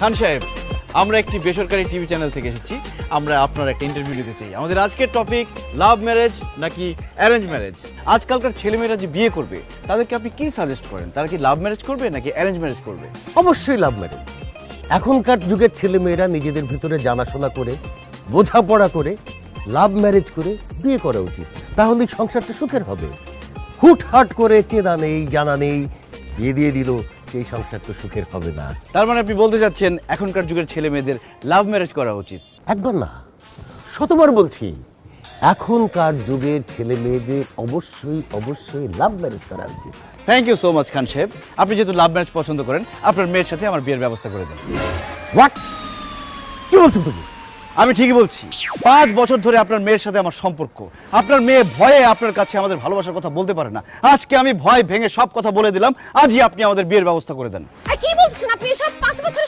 খান সাহেব, আমরা একটি বেসরকারি টিভি চ্যানেল থেকে এসেছি। আমরা আপনার একটা ইন্টারভিউ নিতে চাই। আমাদের আজকের টপিক লাভ ম্যারেজ নাকি অ্যারেঞ্জ ম্যারেজ। আজকালকার ছেলেমেয়েরা যে বিয়ে করবে তাদেরকে আপনি কি সাজেস্ট করেন? তারা কি লাভ ম্যারেজ করবে নাকি অ্যারেঞ্জ ম্যারেজ করবে? অবশ্যই লাভ ম্যারেজ। এখনকার যুগের ছেলেমেয়েরা নিজেদের ভিতরে জানাশোনা করে, বোঝাপড়া করে, লাভ ম্যারেজ করে বিয়ে করা উচিত। তাহলেই সংসারটা সুখের হবে। হুটহাট করে চেনা নেই, জানা নেই, বিয়ে দিয়ে দিল, সেই সংসার তো সুখের হবে না। তার মানে আপনি বলতে চাচ্ছেন এখনকার যুগের ছেলে মেয়েদের লাভ ম্যারেজ করা উচিত? একবার না, শতবার বলছি, এখনকার যুগের ছেলে মেয়েদের অবশ্যই অবশ্যই লাভ ম্যারেজ করা উচিত। থ্যাংক ইউ সো মাচ খান সাহেব। আপনি যেহেতু লাভ ম্যারেজ পছন্দ করেন, আপনার মেয়ের সাথে আমার বিয়ের ব্যবস্থা করে দেন। হোয়াট? কি বলছো তুমি? আমি ঠিকই বলছি। 5 বছর ধরে আপনার মেয়ের সাথে আমার সম্পর্ক। আপনার মেয়ে ভয়ে আপনার কাছে আমাদের ভালোবাসার কথা বলতে পারে না। আজকে আমি ভয় ভেঙে সব কথা বলে দিলাম। আজই আপনি আমাদের বিয়ের ব্যবস্থা করে দেন। কি